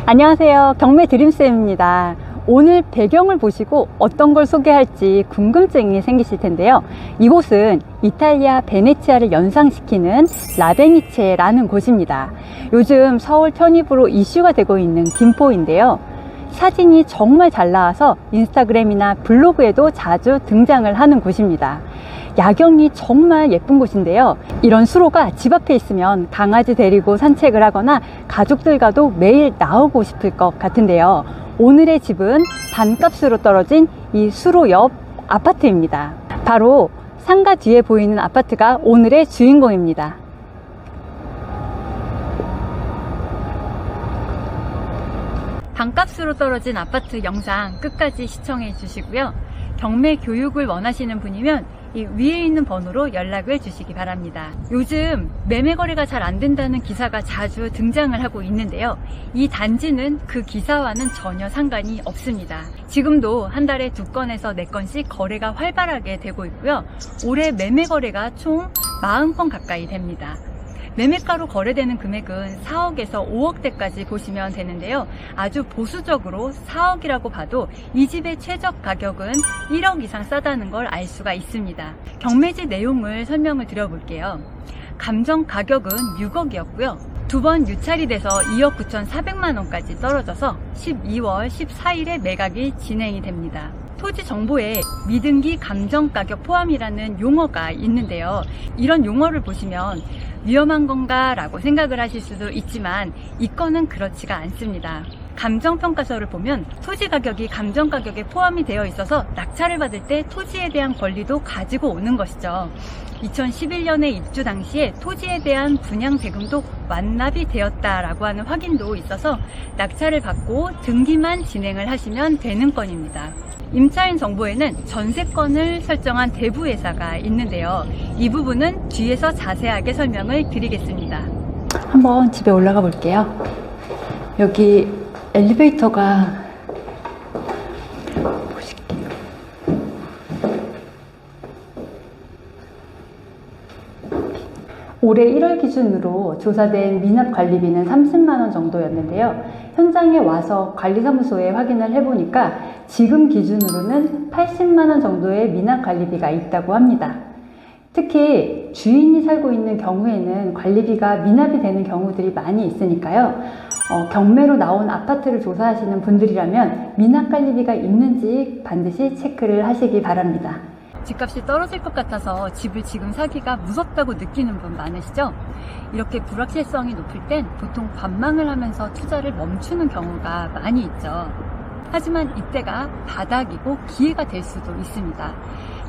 안녕하세요. 경매 드림쌤입니다. 오늘 배경을 보시고 어떤 걸 소개할지 궁금증이 생기실 텐데요. 이곳은 이탈리아 베네치아를 연상시키는 라베니체라는 곳입니다. 요즘 서울 편입으로 이슈가 되고 있는 김포인데요. 사진이 정말 잘 나와서 인스타그램이나 블로그에도 자주 등장을 하는 곳입니다. 야경이 정말 예쁜 곳인데요. 이런 수로가 집 앞에 있으면 강아지 데리고 산책을 하거나 가족들과도 매일 나오고 싶을 것 같은데요. 오늘의 집은 반값으로 떨어진 이 수로 옆 아파트입니다. 바로 상가 뒤에 보이는 아파트가 오늘의 주인공입니다. 반값으로 떨어진 아파트 영상 끝까지 시청해 주시고요. 경매 교육을 원하시는 분이면 이 위에 있는 번호로 연락을 주시기 바랍니다. 요즘 매매 거래가 잘 안 된다는 기사가 자주 등장을 하고 있는데요. 이 단지는 그 기사와는 전혀 상관이 없습니다. 지금도 한 달에 2건에서 4건씩 거래가 활발하게 되고 있고요. 올해 매매 거래가 총 40건 가까이 됩니다. 매매가로 거래되는 금액은 4억에서 5억대까지 보시면 되는데요. 아주 보수적으로 4억이라고 봐도 이 집의 최저 가격은 1억 이상 싸다는 걸 알 수가 있습니다. 경매지 내용을 설명을 드려볼게요. 감정 가격은 6억이었고요. 2번 유찰이 돼서 2억 9,400만 원까지 떨어져서 12월 14일에 매각이 진행이 됩니다. 토지 정보에 미등기 감정 가격 포함이라는 용어가 있는데요. 이런 용어를 보시면 위험한 건가 라고 생각을 하실 수도 있지만 이 건은 그렇지가 않습니다. 감정평가서를 보면 토지 가격이 감정 가격에 포함이 되어 있어서 낙찰을 받을 때 토지에 대한 권리도 가지고 오는 것이죠. 2011년에 입주 당시에 토지에 대한 분양 대금도 완납이 되었다라고 하는 확인도 있어서 낙찰을 받고 등기만 진행을 하시면 되는 건입니다. 임차인 정보에는 전세권을 설정한 대부회사가 있는데요. 이 부분은 뒤에서 자세하게 설명을 드리겠습니다. 한번 집에 올라가 볼게요. 여기 엘리베이터가 보실게요. 올해 1월 기준으로 조사된 미납관리비는 30만 원 정도였는데요. 현장에 와서 관리사무소에 확인을 해보니까 지금 기준으로는 80만 원 정도의 미납관리비가 있다고 합니다. 특히 주인이 살고 있는 경우에는 관리비가 미납이 되는 경우들이 많이 있으니까요. 경매로 나온 아파트를 조사하시는 분들이라면 미납관리비가 있는지 반드시 체크를 하시기 바랍니다. 집값이 떨어질 것 같아서 집을 지금 사기가 무섭다고 느끼는 분 많으시죠? 이렇게 불확실성이 높을 땐 보통 관망을 하면서 투자를 멈추는 경우가 많이 있죠. 하지만 이때가 바닥이고 기회가 될 수도 있습니다.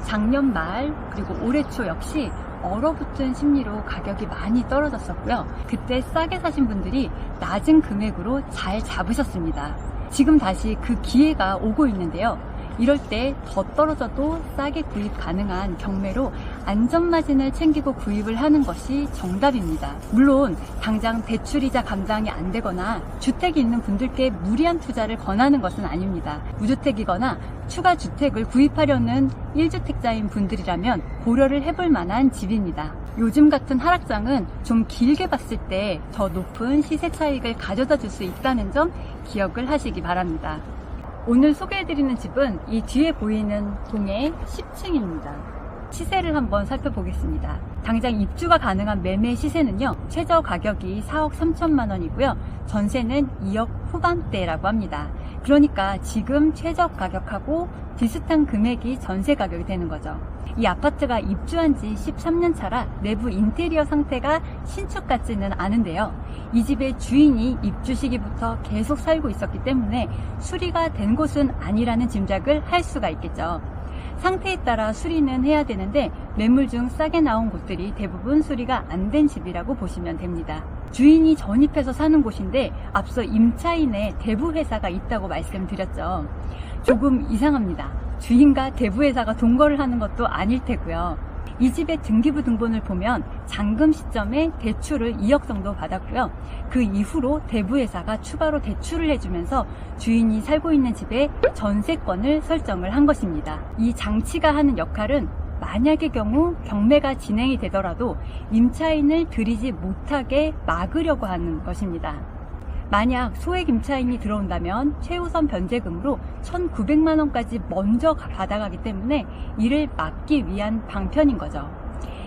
작년 말 그리고 올해 초 역시 얼어붙은 심리로 가격이 많이 떨어졌었고요. 그때 싸게 사신 분들이 낮은 금액으로 잘 잡으셨습니다. 지금 다시 그 기회가 오고 있는데요. 이럴 때 더 떨어져도 싸게 구입 가능한 경매로 안전마진을 챙기고 구입을 하는 것이 정답입니다. 물론 당장 대출이자 감당이 안 되거나 주택이 있는 분들께 무리한 투자를 권하는 것은 아닙니다. 무주택이거나 추가 주택을 구입하려는 1주택자인 분들이라면 고려를 해볼 만한 집입니다. 요즘 같은 하락장은 좀 길게 봤을 때 더 높은 시세 차익을 가져다 줄 수 있다는 점 기억을 하시기 바랍니다. 오늘 소개해드리는 집은 이 뒤에 보이는 동의 10층입니다. 시세를 한번 살펴보겠습니다. 당장 입주가 가능한 매매 시세는요, 최저 가격이 4억 3천만 원이고요, 전세는 2억 후반대라고 합니다. 그러니까 지금 최저 가격하고 비슷한 금액이 전세 가격이 되는 거죠. 이 아파트가 입주한 지 13년 차라 내부 인테리어 상태가 신축 같지는 않은데요. 이 집의 주인이 입주 시기부터 계속 살고 있었기 때문에 수리가 된 곳은 아니라는 짐작을 할 수가 있겠죠. 상태에 따라 수리는 해야 되는데 매물 중 싸게 나온 곳들이 대부분 수리가 안 된 집이라고 보시면 됩니다. 주인이 전입해서 사는 곳인데 앞서 임차인의 대부회사가 있다고 말씀드렸죠. 조금 이상합니다. 주인과 대부회사가 동거를 하는 것도 아닐 테고요. 이 집의 등기부 등본을 보면 잔금 시점에 대출을 2억 정도 받았고요. 그 이후로 대부회사가 추가로 대출을 해주면서 주인이 살고 있는 집에 전세권을 설정을 한 것입니다. 이 장치가 하는 역할은 만약의 경우 경매가 진행이 되더라도 임차인을 들이지 못하게 막으려고 하는 것입니다. 만약 소액 임차인이 들어온다면 최우선 변제금으로 1,900만 원까지 먼저 받아가기 때문에 이를 막기 위한 방편인 거죠.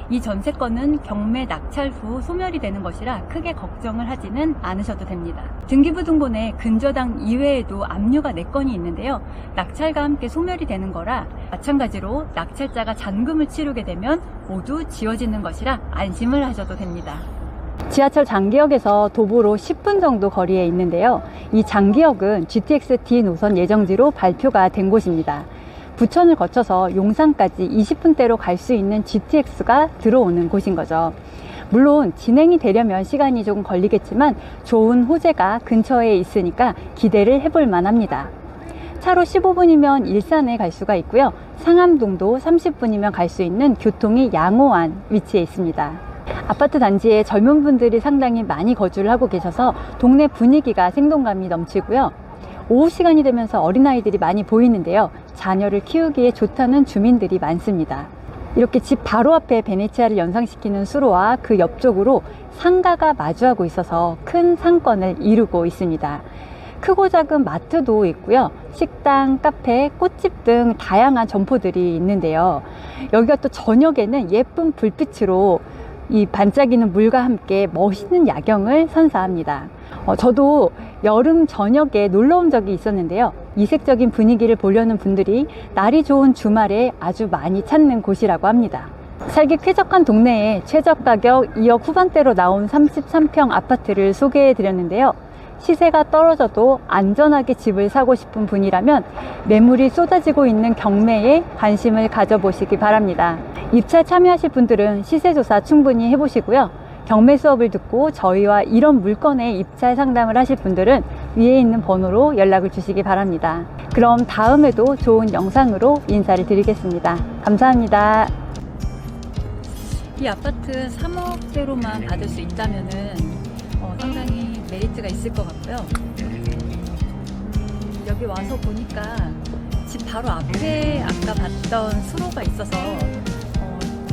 이 전세권은 경매 낙찰 후 소멸이 되는 것이라 크게 걱정을 하지는 않으셔도 됩니다. 등기부등본에 근저당 이외에도 압류가 4건이 있는데요. 낙찰과 함께 소멸이 되는 거라 마찬가지로 낙찰자가 잔금을 치르게 되면 모두 지워지는 것이라 안심을 하셔도 됩니다. 지하철 장기역에서 도보로 10분 정도 거리에 있는데요. 이 장기역은 GTX D 노선 예정지로 발표가 된 곳입니다. 부천을 거쳐서 용산까지 20분대로 갈 수 있는 GTX가 들어오는 곳인 거죠. 물론 진행이 되려면 시간이 조금 걸리겠지만 좋은 호재가 근처에 있으니까 기대를 해볼 만합니다. 차로 15분이면 일산에 갈 수가 있고요. 상암동도 30분이면 갈 수 있는 교통이 양호한 위치에 있습니다. 아파트 단지에 젊은 분들이 상당히 많이 거주를 하고 계셔서 동네 분위기가 생동감이 넘치고요. 오후 시간이 되면서 어린아이들이 많이 보이는데요. 자녀를 키우기에 좋다는 주민들이 많습니다. 이렇게 집 바로 앞에 베네치아를 연상시키는 수로와 그 옆쪽으로 상가가 마주하고 있어서 큰 상권을 이루고 있습니다. 크고 작은 마트도 있고요. 식당, 카페, 꽃집 등 다양한 점포들이 있는데요. 여기가 또 저녁에는 예쁜 불빛으로 이 반짝이는 물과 함께 멋있는 야경을 선사합니다. 저도 여름 저녁에 놀러 온 적이 있었는데요. 이색적인 분위기를 보려는 분들이 날이 좋은 주말에 아주 많이 찾는 곳이라고 합니다. 살기 쾌적한 동네에 최저 가격 2억 후반대로 나온 33평 아파트를 소개해 드렸는데요. 시세가 떨어져도 안전하게 집을 사고 싶은 분이라면 매물이 쏟아지고 있는 경매에 관심을 가져보시기 바랍니다. 입찰 참여하실 분들은 시세조사 충분히 해보시고요. 경매 수업을 듣고 저희와 이런 물건의 입찰 상담을 하실 분들은 위에 있는 번호로 연락을 주시기 바랍니다. 그럼 다음에도 좋은 영상으로 인사를 드리겠습니다. 감사합니다. 이 아파트 3억대로만 받을 수 있다면은 상당히 메리트가 있을 것 같고요. 여기 와서 보니까 집 바로 앞에 아까 봤던 수로가 있어서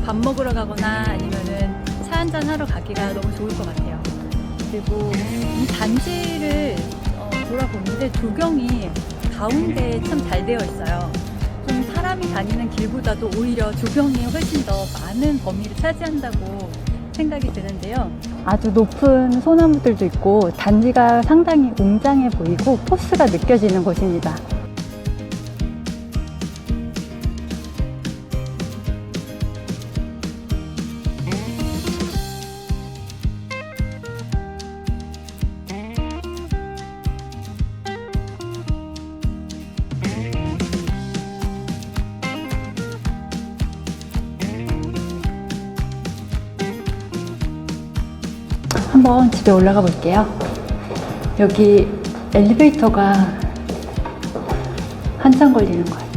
밥 먹으러 가거나 아니면은 차 한잔 하러 가기가 너무 좋을 것 같아요. 그리고 이 단지를 돌아보는데 조경이 가운데에 참 잘 되어 있어요. 좀 사람이 다니는 길보다도 오히려 조경이 훨씬 더 많은 범위를 차지한다고 생각이 드는데요. 아주 높은 소나무들도 있고 단지가 상당히 웅장해 보이고 포스가 느껴지는 곳입니다. 한번 집에 올라가 볼게요. 여기 엘리베이터가 한참 걸리는 것 같아요.